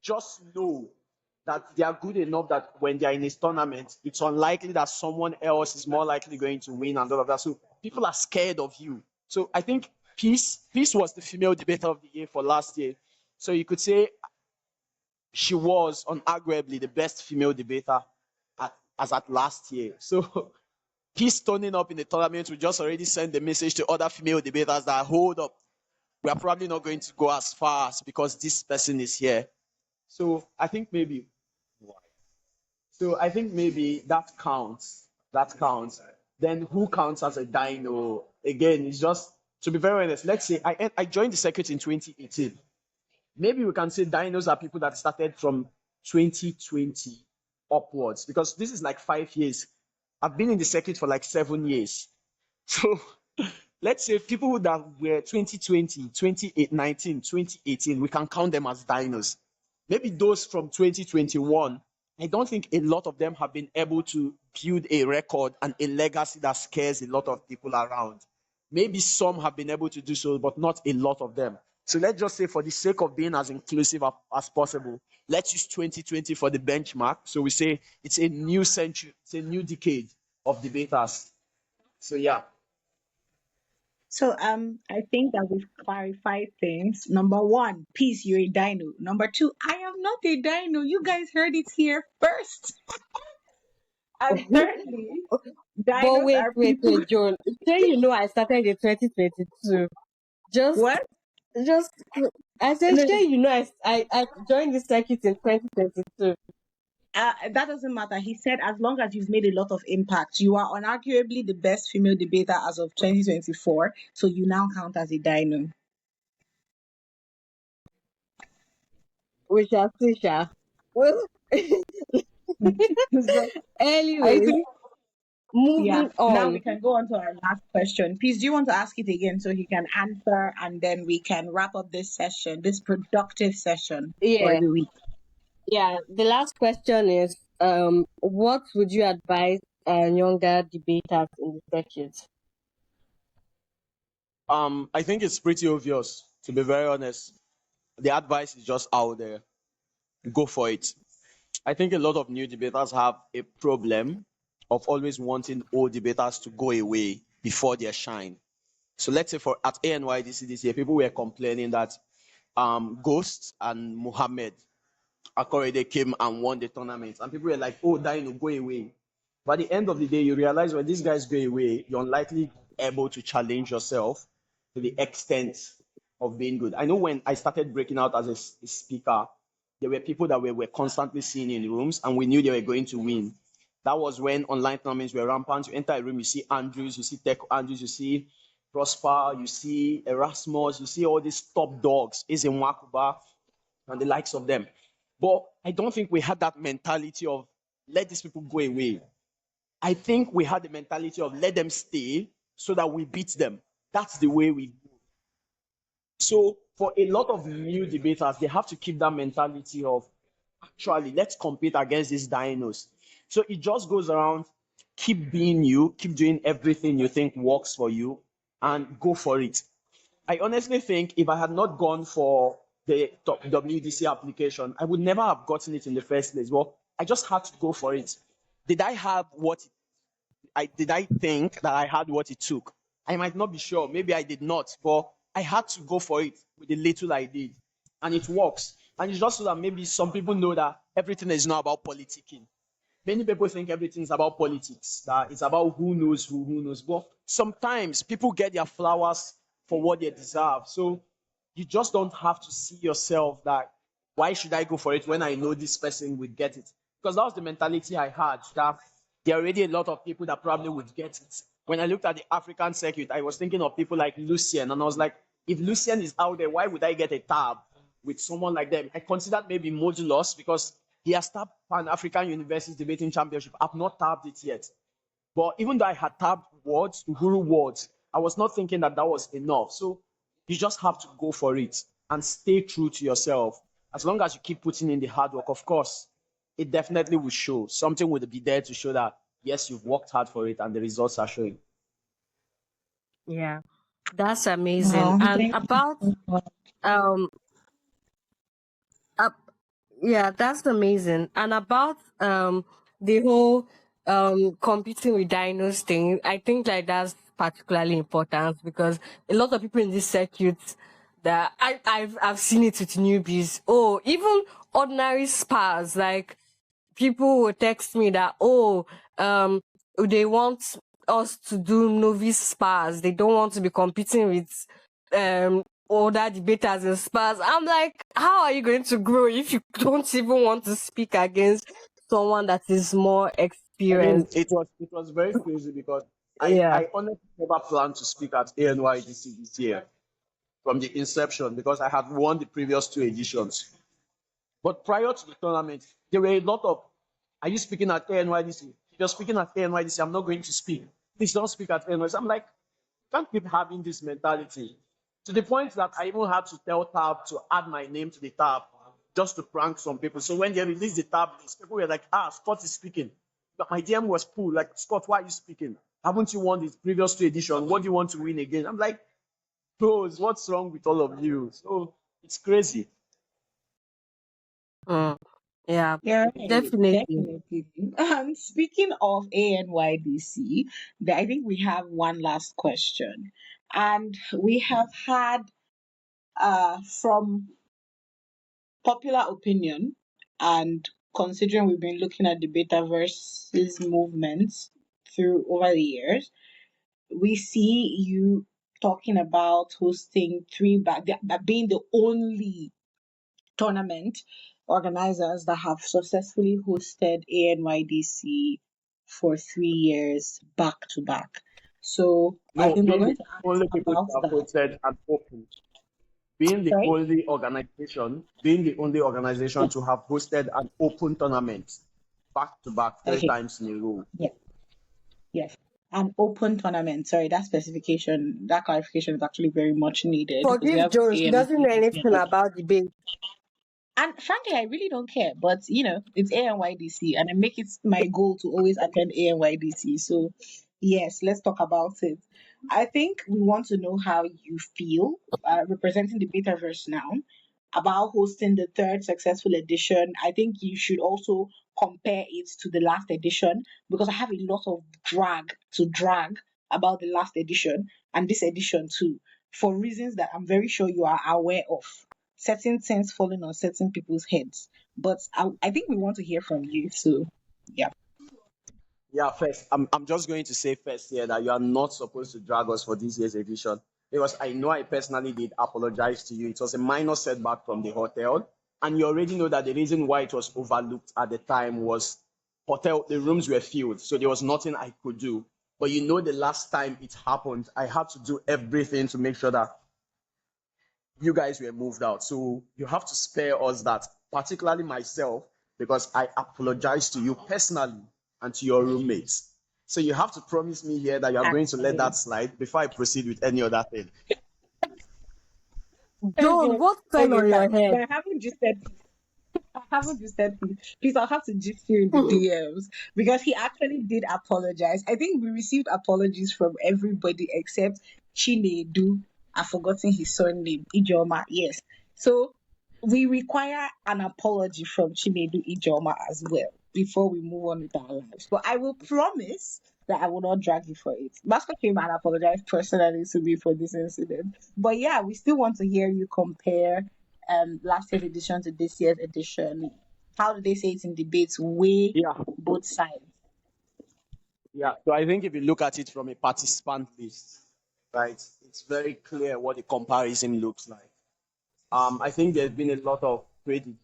just know that they are good enough that when they are in this tournament, it's unlikely that someone else is more likely going to win and all of that. So people are scared of you. So I think Peace was the female debater of the year for last year. So you could say she was unarguably the best female debater as at last year. So Peace turning up in the tournament will just already send the message to other female debaters that hold up, we are probably not going to go as far as because this person is here. So I think maybe that counts. That counts. Then who counts as a dino? Again, it's just to be very honest. Let's say I joined the circuit in 2018. Maybe we can say dinos are people that started from 2020 upwards because this is like 5 years. I've been in the circuit for like 7 years. So let's say people that were 2020, 2019, 2018, we can count them as dinos. Maybe those from 2021, I don't think a lot of them have been able to build a record and a legacy that scares a lot of people around. Maybe some have been able to do so, but not a lot of them. So let's just say, for the sake of being as inclusive as possible, let's use 2020 for the benchmark. So we say it's a new century, it's a new decade of debaters. So yeah. So I think that we've clarified things. Number one, peace, you're a dino. Number two, I am not a dino. You guys heard it here first. And thirdly, But dinos wait, are wait, people. wait, John. Sure, you know I started in 2022. Just, What? just. I said, No, sure, you know I joined the circuit in 2022. that doesn't matter. He said as long as you've made a lot of impact, you are unarguably the best female debater as of 2024. So you now count as a dino. We shall see, Sha. Well, So I anyways, think, yeah. moving Now we on. can go on to our last question. Please, do you want to ask it again so he can answer, and then we can wrap up this session, this productive session for Yeah, the week? yeah. The last question is, what would you advise younger debaters in the circuit? I think it's pretty obvious, to be very honest. The advice is just out there. Go for it. I think a lot of new debaters have a problem of always wanting old debaters to go away before their shine. So let's say for at ANYDC this year, people were complaining that Ghost and Muhammad Akorede came and won the tournament, and people were like, "Oh, Dino, go away." But at the end of the day, you realize when these guys go away, you're unlikely able to challenge yourself to the extent of being good. I know when I started breaking out as a speaker, there were people that we were constantly seeing in rooms, and we knew they were going to win. That was when online tournaments were rampant. You enter a room, you see Andrews, you see Tech Andrews, you see Prosper, you see Erasmus, you see all these top dogs, Ezenwakuba, and the likes of them. But I don't think we had that mentality of let these people go away. I think we had the mentality of let them stay so that we beat them. That's the way we. So for a lot of new debaters, they have to keep that mentality of actually let's compete against these dinos. So it just goes around, keep being you, keep doing everything you think works for you, and go for it. I honestly think if I had not gone for the WDC application, I would never have gotten it in the first place. Well, I just had to go for it. Did I have what I think that I had what it took? I might not be sure. Maybe I did not, but I had to go for it with the little I did. And it works. And it's just so that maybe some people know that everything is not about politicking. Many people think everything is about politics, that it's about who knows. But sometimes people get their flowers for what they deserve. So you just don't have to see yourself that why should I go for it when I know this person would get it? Because that was the mentality I had, that there are already a lot of people that probably would get it. When I looked at the African circuit, I was thinking of people like Lucien, and I was like, if Lucien is out there, why would I get a tab with someone like them? I considered maybe Modulus because he has tapped Pan African Universities Debating Championship. I've not tapped it yet. But even though I had tapped words, Uhuru words, I was not thinking that that was enough. So you just have to go for it and stay true to yourself. As long as you keep putting in the hard work, of course, it definitely will show. Something will be there to show that, yes, you've worked hard for it and the results are showing. Yeah, that's amazing. Well, And thank about you. um, up, Yeah, that's amazing. And about the whole competing with dinos thing, I think like that's particularly important because a lot of people in this circuit that I've seen it with newbies. Oh, even ordinary spas, like people will text me that they want us to do novice spas. They don't want to be competing with older debaters in spas. I'm like, how are you going to grow if you don't even want to speak against someone that is more I mean, experienced? it was very crazy because Yeah. I honestly never planned to speak at ANYDC this year from the inception because I had won the previous two editions. But prior to the tournament, there were a lot of, are you speaking at ANYDC? If you're speaking at ANYDC, I'm not going to speak. Please don't speak at ANYDC. I'm like, can't keep having this mentality. To the point that I even had to tell Tab to add my name to the tab just to prank some people. So when they released the tab list, people were like, Scott is speaking. But my DM was full. Like, Scott, why are you speaking? Haven't you won the previous two editions? What do you want to win again? I'm like, bros, what's wrong with all of you? So it's crazy. Mm. Yeah, Yeah, right. definitely. Definitely. Speaking of ANYDC, I think we have one last question. And we have had from popular opinion and considering we've been looking at the versus movements through over the years, we see you talking about hosting three back, being the only tournament organizers that have successfully hosted ANYDC for 3 years back to back. So I No, think we're being going the to ask only people about to have that. hosted and opened, Right? being the only organization to have hosted an open tournament back to back three Okay. times in a row. Yeah. Yes. An open tournament. Sorry, that specification, that clarification is actually very much needed because we Forgive have Jones. He doesn't know AMCDC anything and about debate. And frankly, I really don't care. But it's ANYDC, and I make it my goal to always attend ANYDC. So, yes, let's talk about it. I think we want to know how you feel representing the Betaverse now about hosting the third successful edition. I think you should also compare it to the last edition because I have a lot of drag about the last edition and this edition too, for reasons that I'm very sure you are aware of, certain things falling on certain people's heads. But I think we want to hear from you. So, yeah. Yeah, first, I'm just going to say first here that you are not supposed to drag us for this year's edition because I know I personally did apologize to you. It was a minor setback from the hotel, and you already know that the reason why it was overlooked at the time was the rooms were filled, so there was nothing I could do. But you know, the last time it happened, I had to do everything to make sure that you guys were moved out. So you have to spare us that, particularly myself, because I apologize to you personally and to your roommates. So you have to promise me here that you are going to let Actually, that slide before I proceed with any other thing. Jones, okay, what fell okay, on your but head? I haven't just said I haven't just said please. I'll have to gist you in the DMs because he actually did apologize. I think we received apologies from everybody except Chinedu. I've forgotten his surname, Ijoma. Yes. So we require an apology from Chinedu Ijoma as well before we move on with our lives. But I will promise that I will not drag you for it. Mascot came and apologized personally to me for this incident. But yeah, we still want to hear you compare last year's edition to this year's edition. How do they say it in debates? Weigh Yeah, both sides. yeah. So I think if you look at it from a participant list, right, it's very clear what the comparison looks like. I think there's been a lot of credit.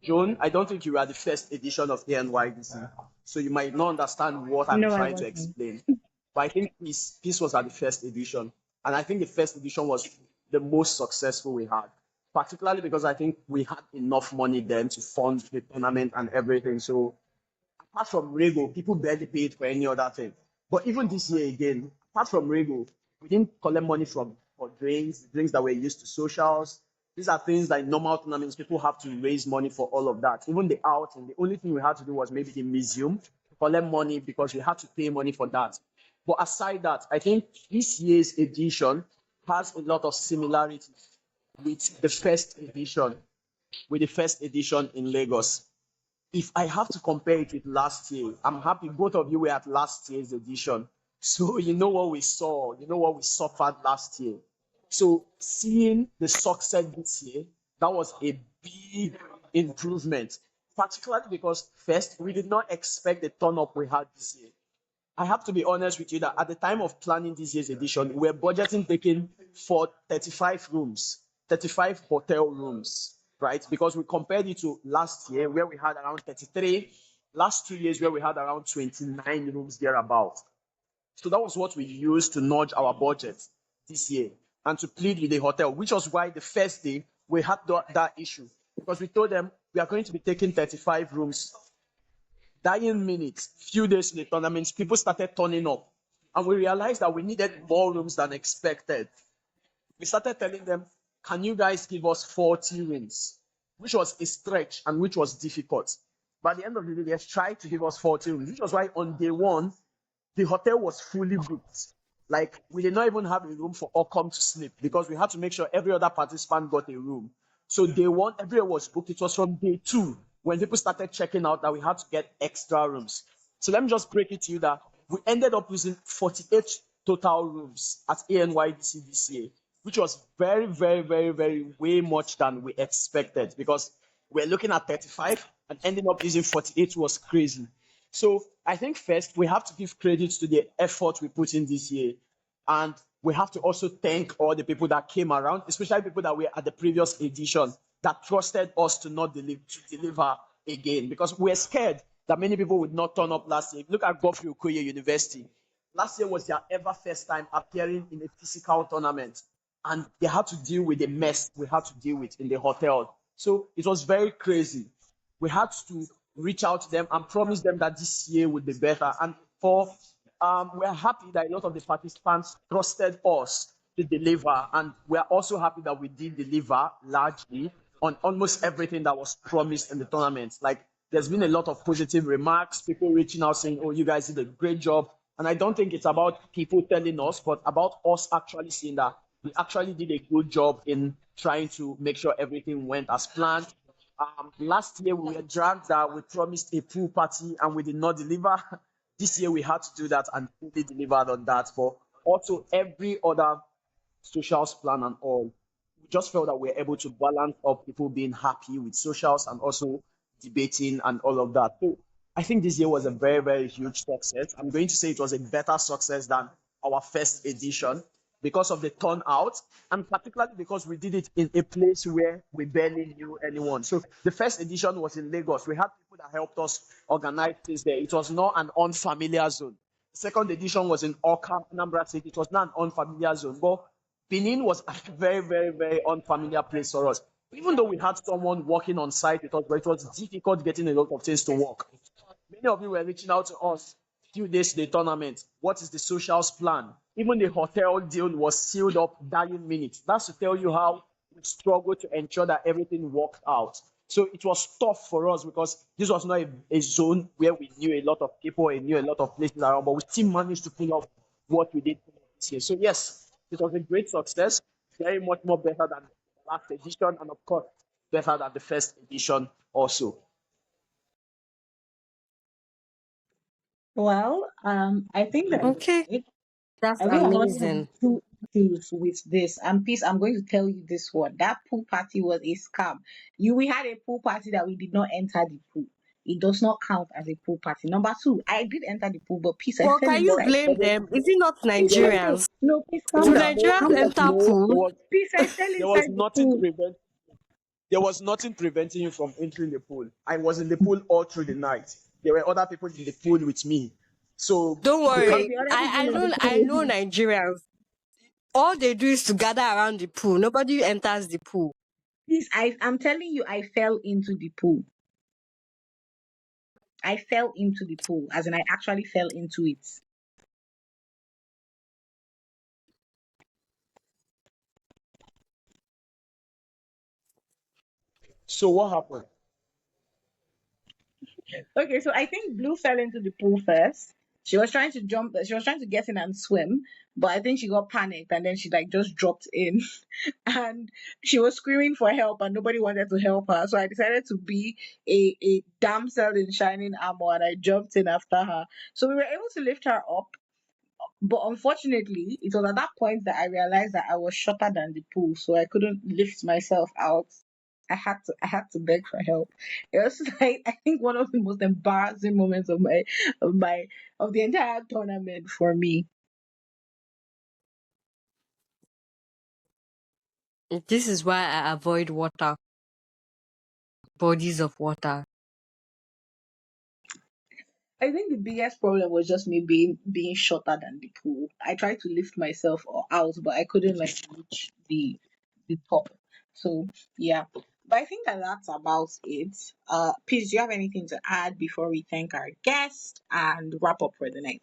Joan, I don't think you were the first edition of ANYDC, so you might not understand what I'm No, I trying to wasn't. explain. But I think this was at the first edition, and I think the first edition was the most successful we had, particularly because I think we had enough money then to fund the tournament and everything. So apart from Rego, people barely paid for any other thing. But even this year again, apart from Rego, we didn't collect money for drinks that were used to socials. These are things like normal tournaments. People have to raise money for all of that. Even the outing, the only thing we had to do was maybe the museum to collect money because we had to pay money for that. But aside that, I think this year's edition has a lot of similarities with the first edition. with the first edition in Lagos. If I have to compare it with last year, I'm happy both of you were at last year's edition. So you know what we saw, you know what we suffered last year. So seeing the success this year, that was a big improvement, particularly because first, we did not expect the turn up we had this year. I have to be honest with you that at the time of planning this year's edition, we were budgeting taking for 35 rooms, 35 hotel rooms, right? Because we compared it to last year where we had around 33, last 2 years where we had around 29 rooms thereabout. So that was what we used to nudge our budget this year and to plead with the hotel, which was why the first day we had that issue because we told them we are going to be taking 35 rooms. Dying minutes, few days in the tournament, people started turning up. And we realized that we needed more rooms than expected. We started telling them, can you guys give us 40 rooms? Which was a stretch and which was difficult. By the end of the day, they tried to give us 40 rooms, which was why on day one, the hotel was fully booked. Like we did not even have a room for Ocom to sleep because we had to make sure every other participant got a room. So day one, everywhere was booked. It was from day two when people started checking out that we had to get extra rooms. So let me just break it to you that we ended up using 48 total rooms at ANYDC this year, which was very, very, very, very way much than we expected because we're looking at 35 and ending up using 48 was crazy. So I think first we have to give credit to the effort we put in this year. And we have to also thank all the people that came around, especially people that were at the previous edition that trusted us to not deliver again because we're scared that many people would not turn up last year. Look at Godfrey Okoye University. Last year was their ever first time appearing in a physical tournament, and they had to deal with the mess we had to deal with in the hotel. So it was very crazy. We had to reach out to them and promise them that this year would be better. And for we're happy that a lot of the participants trusted us to deliver, and we're also happy that we did deliver largely on almost everything that was promised in the tournament. Like there's been a lot of positive remarks, people reaching out saying, "Oh, you guys did a great job." And I don't think it's about people telling us, but about us actually seeing that we actually did a good job in trying to make sure everything went as planned. Last year we were dragged that we promised a pool party and we did not deliver. This year we had to do that and fully delivered on that. For also every other socials plan and all, we just felt that we were able to balance up people being happy with socials and also debating and all of that. So I think this year was a very, very huge success. I'm going to say it was a better success than our first edition because of the turnout and particularly because we did it in a place where we barely knew anyone. So the first edition was in Lagos. We had people that helped us organize this there. It was not an unfamiliar zone. The second edition was in Oka, Anambra State. It was not an unfamiliar zone. But Benin was a very, very, very unfamiliar place for us. Even though we had someone working on site with us, but it was difficult getting a lot of things to work. Many of you were reaching out to us few days to the tournament. What is the socials plan? Even the hotel deal was sealed up dying minutes. That's to tell you how we struggled to ensure that everything worked out. So it was tough for us because this was not a zone where we knew a lot of people and knew a lot of places around, but we still managed to pull off what we did this year. So yes, it was a great success, very much more better than the last edition, and of course, better than the first edition also. Well, I think that Okay, it, that's I think I'm also have amazing. two issues with this. And peace, I'm going to tell you this one. That pool party was a scam. We had a pool party that we did not enter the pool. It does not count as a pool party. Number two, I did enter the pool, but peace, I But fell can you inside. blame them? Is it not There Nigerians? No, please Do calm down. Nigerians Calm down. enter pool? Peace, I fell there was inside the nothing pool. prevent there was nothing preventing you from entering the pool. I was in the pool all through the night. There were other people in the pool with me. So Don't you There were can't worry. the other I, people I in the know pool I with know me. Nigerians. All they do is to gather around the pool. Nobody enters the pool. Please, I'm telling you, I fell into the pool. I fell into the pool, as in I actually fell into it. so what happened? Okay, so I think Blue fell into the pool first. She was trying to jump. She was trying to get in and swim, but I think she got panicked and then she like just dropped in, and she was screaming for help and nobody wanted to help her. So I decided to be a damsel in shining armor and I jumped in after her. So we were able to lift her up, but unfortunately, it was at that point that I realized that I was shorter than the pool, so I couldn't lift myself out. I had to beg for help. It was like I think one of the most embarrassing moments of my of the entire tournament for me. This is why I avoid water, bodies of water. I think the biggest problem was just me being shorter than the pool. I tried to lift myself out, but I couldn't like reach the top. So yeah, but I think that that's about it. Please, do you have anything to add before we thank our guest and wrap up for the night?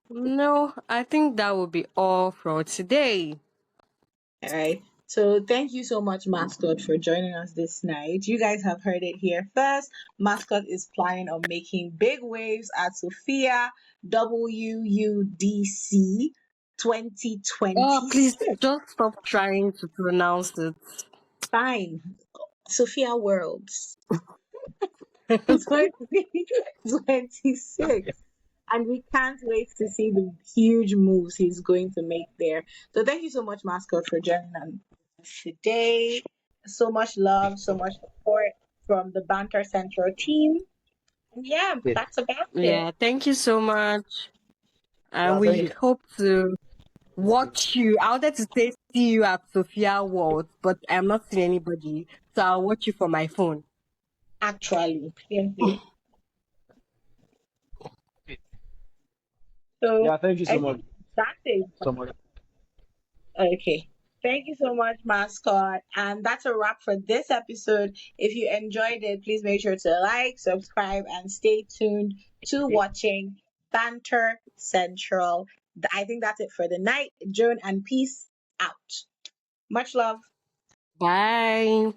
No, I think that will be all for today. All right. So thank you so much, Mascot, for joining us this night. You guys have heard it here first. Mascot is planning on making big waves at Sophia WUDC Oh, please 2026. just stop trying to pronounce it. Fine. Sophia Worlds 2026. And we can't wait to see the huge moves he's going to make there. So thank you so much, Mascot, for joining us today. So much love, so much support from the Banter Central team. And yeah, that's about it. Yeah, thank you so much. And Yeah, thank we you. hope to watch you. I wanted to say see you at Sophia World, but I'm not seeing anybody. So I'll watch you from my phone. Actually, seriously. So Yeah, thank you I so think much. that's it. So much. Okay. Thank you so much, Mascot. And that's a wrap for this episode. If you enjoyed it, please make sure to like, subscribe, and stay tuned to watching Banter Central. I think that's it for the night. Joan and peace out. Much love. Bye.